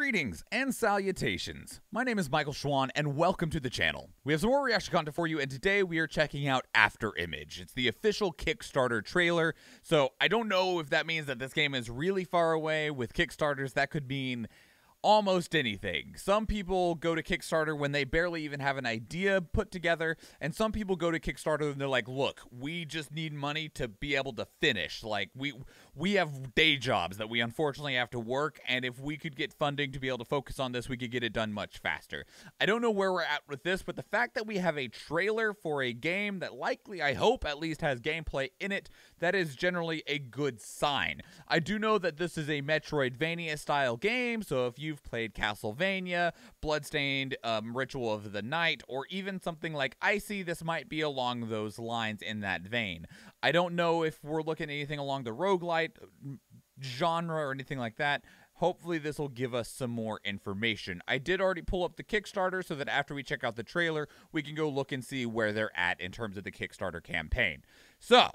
Greetings and salutations. My name is Michael Schwahn and welcome to the channel. We have some more reaction content for you and today we are checking out Afterimage. It's the official Kickstarter trailer, so I don't know if that means that this game is really far away. With Kickstarters, that could mean almost anything. Some people go to Kickstarter when they barely even have an idea put together, and some people go to Kickstarter and they're like, look, we just need money to be able to finish. Like, we have day jobs that we unfortunately have to work, and if we could get funding to be able to focus on this, we could get it done much faster. I don't know where we're at with this, but the fact that we have a trailer for a game that likely, I hope, at least has gameplay in it, that is generally a good sign. I do know that this is a Metroidvania-style game, so if you've played Castlevania, Bloodstained, Ritual of the Night, or even something like Icy, this might be along those lines in that vein. I don't know if we're looking at anything along the roguelite genre or anything like that. Hopefully this will give us some more information. I did already pull up the Kickstarter so that after we check out the trailer, we can go look and see where they're at in terms of the Kickstarter campaign. So,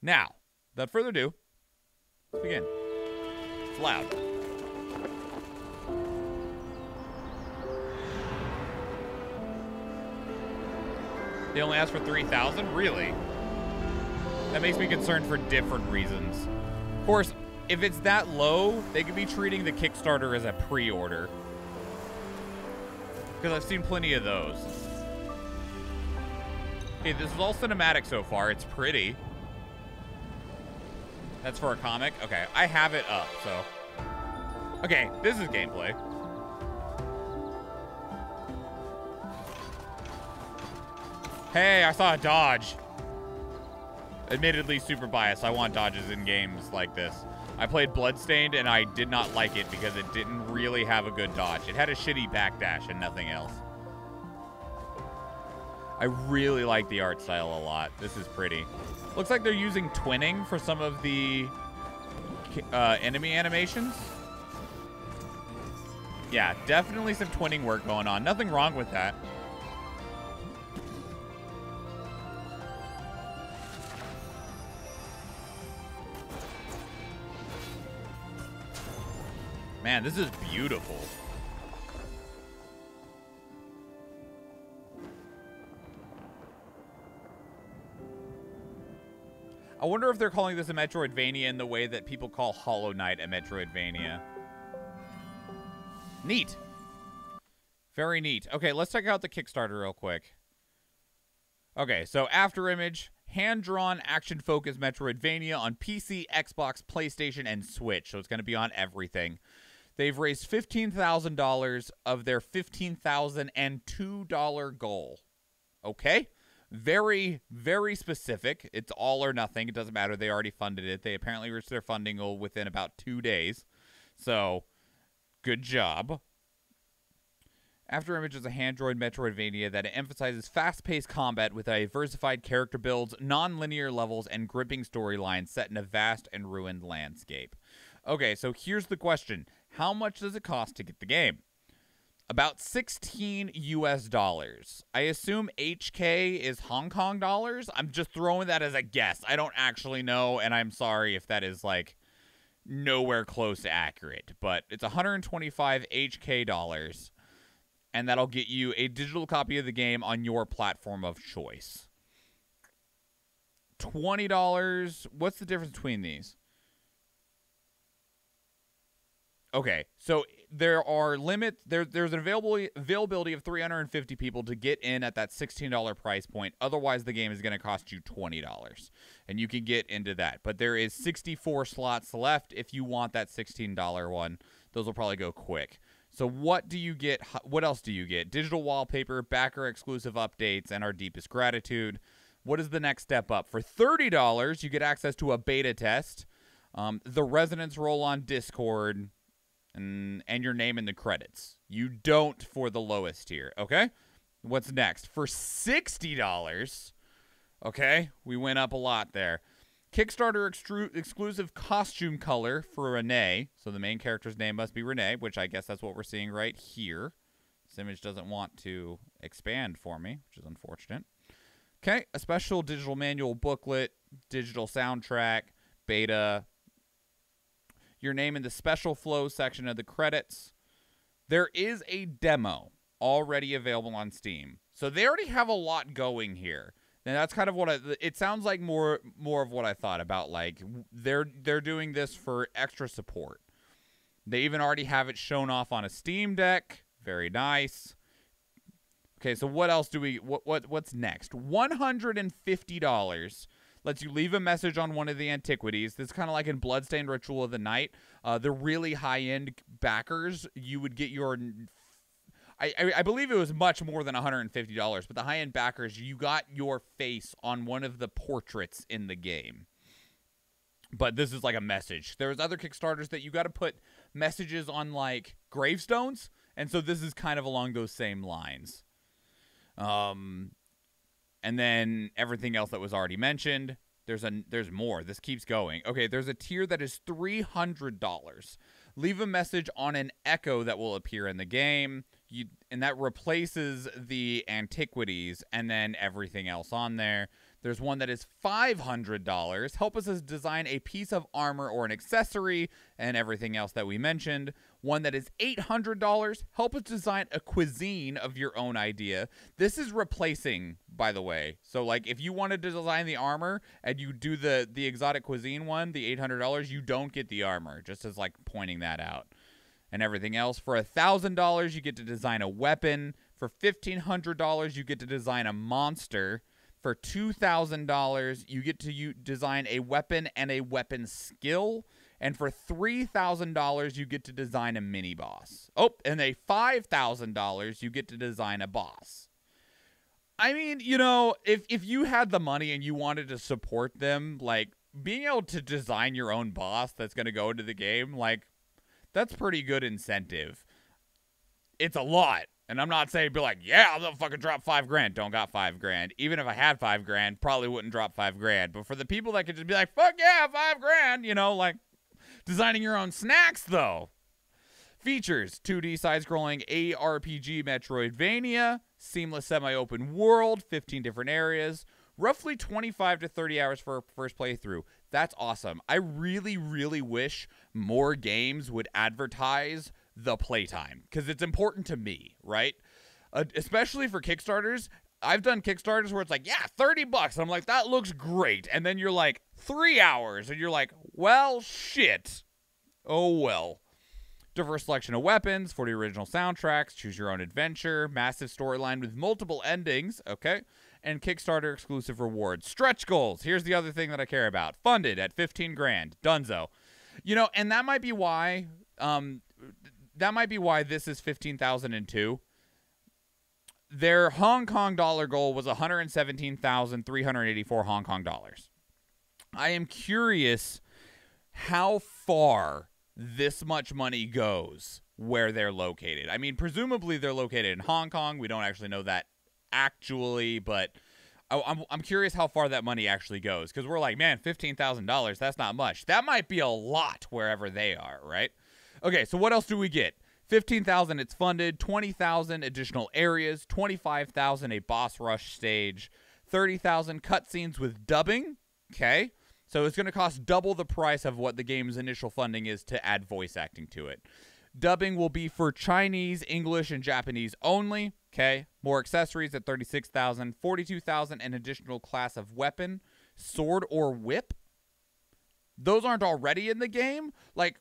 now, without further ado, let's begin. It's loud. They only asked for 3,000? Really? That makes me concerned for different reasons. Of course, if it's that low, they could be treating the Kickstarter as a pre-order. Because I've seen plenty of those. Okay, this is all cinematic so far. It's pretty. That's for a comic? Okay, I have it up, so. Okay, this is gameplay. Hey, I saw a dodge. Admittedly, super biased. I want dodges in games like this. I played Bloodstained, and I did not like it because it didn't really have a good dodge. It had a shitty backdash and nothing else. I really like the art style a lot. This is pretty. Looks like they're using twinning for some of the enemy animations. Yeah, definitely some twinning work going on. Nothing wrong with that. Man, this is beautiful. I wonder if they're calling this a Metroidvania in the way that people call Hollow Knight a Metroidvania. Neat. Very neat. Okay, let's check out the Kickstarter real quick. Okay, so Afterimage, hand-drawn, action-focused Metroidvania on PC, Xbox, PlayStation, and Switch. So it's going to be on everything. They've raised $15,000 of their $15,002 goal. Okay? Very, very specific. It's all or nothing. It doesn't matter. They already funded it. They apparently reached their funding goal within about 2 days. So, good job. Afterimage is a hand-drawn Metroidvania that emphasizes fast-paced combat with diversified character builds, non-linear levels, and gripping storylines set in a vast and ruined landscape. Okay, so here's the question. How much does it cost to get the game? About 16 US dollars. I assume HK is Hong Kong dollars. I'm just throwing that as a guess. I don't actually know, and I'm sorry if that is, like, nowhere close to accurate. But it's 125 HK dollars, and that'll get you a digital copy of the game on your platform of choice. $20. What's the difference between these? Okay, so there are there's an availability of 350 people to get in at that $16 price point. Otherwise, the game is going to cost you $20, and you can get into that. But there is 64 slots left if you want that $16 one. Those will probably go quick. So what do you get? What else do you get? Digital wallpaper, backer exclusive updates, and our deepest gratitude. What is the next step up? For $30, you get access to a beta test, the Resonance roll on Discord, and your name in the credits. You don't for the lowest tier, okay? What's next? For $60, okay, we went up a lot there. Kickstarter exclusive costume color for Renee. So the main character's name must be Renee, which I guess that's what we're seeing right here. This image doesn't want to expand for me, which is unfortunate. Okay, a special digital manual booklet, digital soundtrack, beta, your name in the special flow section of the credits, There is a demo already available on Steam. So they already have a lot going here. And that's kind of what it sounds like more of what I thought about. Like they're doing this for extra support. They even already have it shown off on a Steam Deck. Very nice. Okay, so what else do we what's next? $150 lets you leave a message on one of the antiquities. This is kind of like in Bloodstained Ritual of the Night. The really high-end backers, you would get your I believe it was much more than $150, but the high-end backers, you got your face on one of the portraits in the game. But this is like a message. There's other Kickstarters that you got to put messages on like gravestones, and so this is kind of along those same lines. And then everything else that was already mentioned. There's more. This keeps going. Okay, there's a tier that is $300. Leave a message on an echo that will appear in the game. And that replaces the antiquities and then everything else on there. There's one that is $500. Help us design a piece of armor or an accessory and everything else that we mentioned. One that is $800. Help us design a cuisine of your own idea. This is replacing, by the way. So, like, if you wanted to design the armor and you do the exotic cuisine one, the $800, you don't get the armor. Just as, like, pointing that out. And everything else. For $1,000, you get to design a weapon. For $1,500, you get to design a monster. For $2,000, you get to design a weapon and a weapon skill. And for $3,000, you get to design a mini-boss. Oh, and a $5,000, you get to design a boss. I mean, you know, if you had the money and you wanted to support them, like, being able to design your own boss that's going to go into the game, like, that's pretty good incentive. It's a lot. And I'm not saying be like, yeah, I'll fucking drop $5,000. Don't got $5,000. Even if I had $5,000, probably wouldn't drop $5,000. But for the people that could just be like, fuck yeah, $5,000, you know, like designing your own snacks though. Features: 2D side-scrolling ARPG Metroidvania, seamless semi-open world, 15 different areas, roughly 25 to 30 hours for a first playthrough. That's awesome. I really, really wish more games would advertise the playtime, because it's important to me, right? Especially for Kickstarters. I've done Kickstarters where it's like, yeah, $30. And I'm like, that looks great. And then you're like, 3 hours. And you're like, well, shit. Oh, well. Diverse selection of weapons, 40 original soundtracks, choose your own adventure, massive storyline with multiple endings, okay? And Kickstarter exclusive rewards. Stretch goals. Here's the other thing that I care about. Funded at $15,000. Dunzo. You know, and that might be why this is 15,002. Their Hong Kong dollar goal was 117,384 Hong Kong dollars. I am curious how far this much money goes where they're located. I mean, presumably they're located in Hong Kong. We don't actually know that actually, but I'm curious how far that money actually goes, because we're like, man, $15,000, that's not much. That might be a lot wherever they are, right? Okay, so what else do we get? 15,000, it's funded. 20,000 additional areas. 25,000 a boss rush stage. 30,000 cutscenes with dubbing. Okay, so it's going to cost double the price of what the game's initial funding is to add voice acting to it. Dubbing will be for Chinese, English, and Japanese only. Okay, more accessories at 36,000. 42,000 an additional class of weapon, sword or whip. Those aren't already in the game. Like,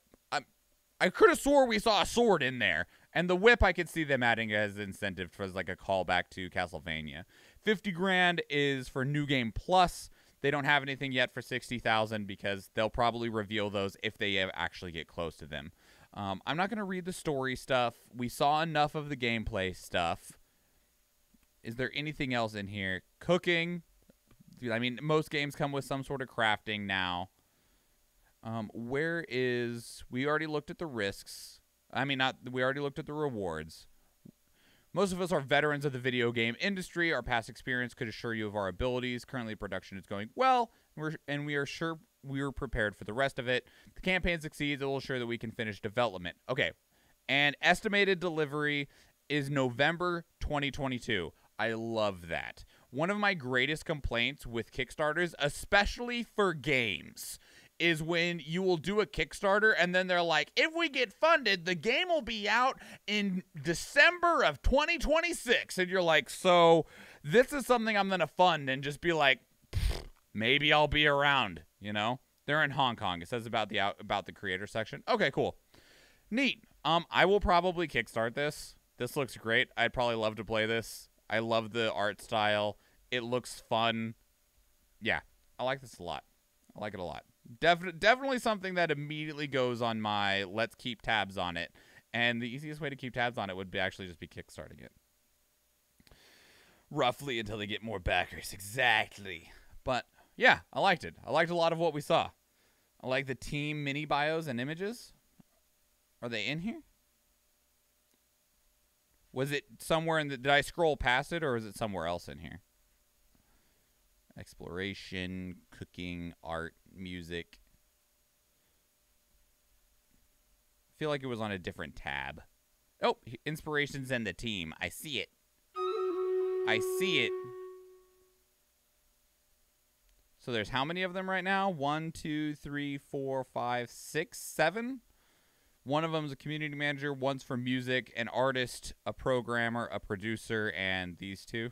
I could have swore we saw a sword in there. And the whip, I could see them adding as incentive for like a callback to Castlevania. 50 grand is for New Game Plus. They don't have anything yet for 60,000 because they'll probably reveal those if they actually get close to them. I'm not going to read the story stuff. We saw enough of the gameplay stuff. Is there anything else in here? Cooking. I mean, most games come with some sort of crafting now. We already looked at the risks. We already looked at the rewards. Most of us are veterans of the video game industry. Our past experience could assure you of our abilities. Currently, production is going well, and we are sure we are prepared for the rest of it. If the campaign succeeds, it will ensure that we can finish development. Okay, and estimated delivery is November 2022. I love that. One of my greatest complaints with Kickstarters, especially for games, is when you will do a Kickstarter and then they're like, if we get funded, the game will be out in December of 2026. And you're like, so this is something I'm going to fund, and just be like, maybe I'll be around, you know? They're in Hong Kong. It says about the creator section. Okay, cool. Neat. I will probably kickstart this. This looks great. I'd probably love to play this. I love the art style. It looks fun. Yeah, I like this a lot. I like it a lot. Definitely something that immediately goes on my let's keep tabs on it. And the easiest way to keep tabs on it would be actually just be kickstarting it. Roughly until they get more backers. Exactly. But yeah, I liked it. I liked a lot of what we saw. I like the team mini bios and images. Are they in here? Was it somewhere in the... Did I scroll past it, or is it somewhere else in here? Exploration, cooking, art, music. I feel like it was on a different tab. Oh, inspirations and the team. I see it. I see it. So there's how many of them right now? 1, 2, 3, 4, 5, 6, 7. One of them is a community manager. One's for music, an artist, a programmer, a producer, and these two.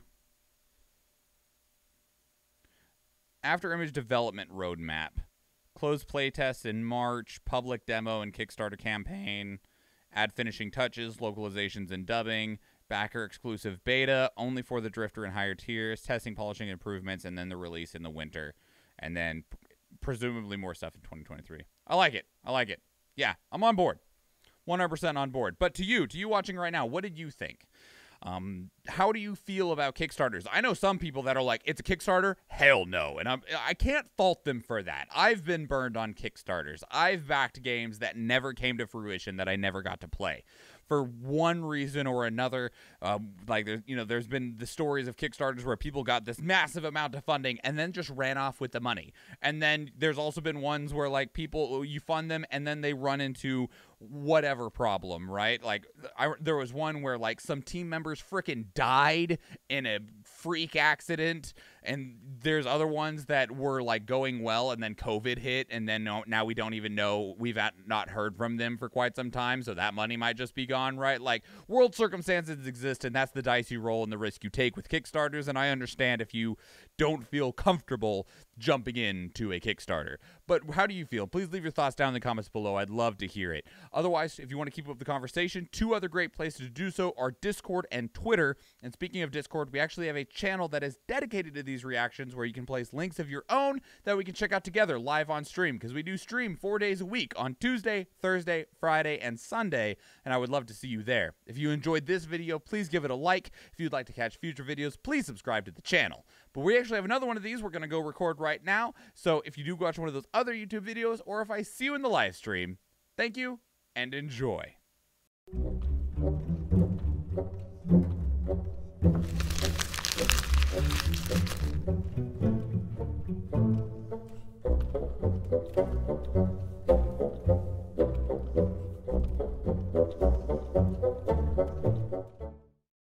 Afterimage development roadmap. Closed playtest in March. Public demo and Kickstarter campaign. Add finishing touches, localizations, and dubbing. Backer exclusive beta, only for the Drifter and higher tiers. Testing, polishing, improvements, and then the release in the winter. And then presumably more stuff in 2023. I like it. I like it. Yeah, I'm on board. 100% on board. But to you watching right now, what did you think? How do you feel about Kickstarters? I know some people that are like, it's a Kickstarter? Hell no. And I can't fault them for that. I've been burned on Kickstarters. I've backed games that never came to fruition that I never got to play. For one reason or another, like there's been the stories of Kickstarters where people got this massive amount of funding and then just ran off with the money. And then there's also been ones where like people, you fund them and then they run into whatever problem, right? Like there was one where like some team members freaking died in a freak accident, and there's other ones that were like going well and then COVID hit, and then now we don't even know, we've not heard from them for quite some time, so that money might just be gone, right? Like world circumstances exist, and that's the dice you roll and the risk you take with Kickstarters, and I understand if you don't feel comfortable jumping into a Kickstarter. But how do you feel? Please leave your thoughts down in the comments below. I'd love to hear it. Otherwise, if you want to keep up the conversation, 2 other great places to do so are Discord and Twitter. And speaking of Discord, we actually have a channel that is dedicated to these reactions where you can place links of your own that we can check out together live on stream, because we do stream 4 days a week on Tuesday, Thursday, Friday, and Sunday, and I would love to see you there. If you enjoyed this video, please give it a like. If you'd like to catch future videos, please subscribe to the channel. But we actually have another one of these we're going to go record right now, so if you do watch one of those other YouTube videos, or if I see you in the live stream, thank you and enjoy.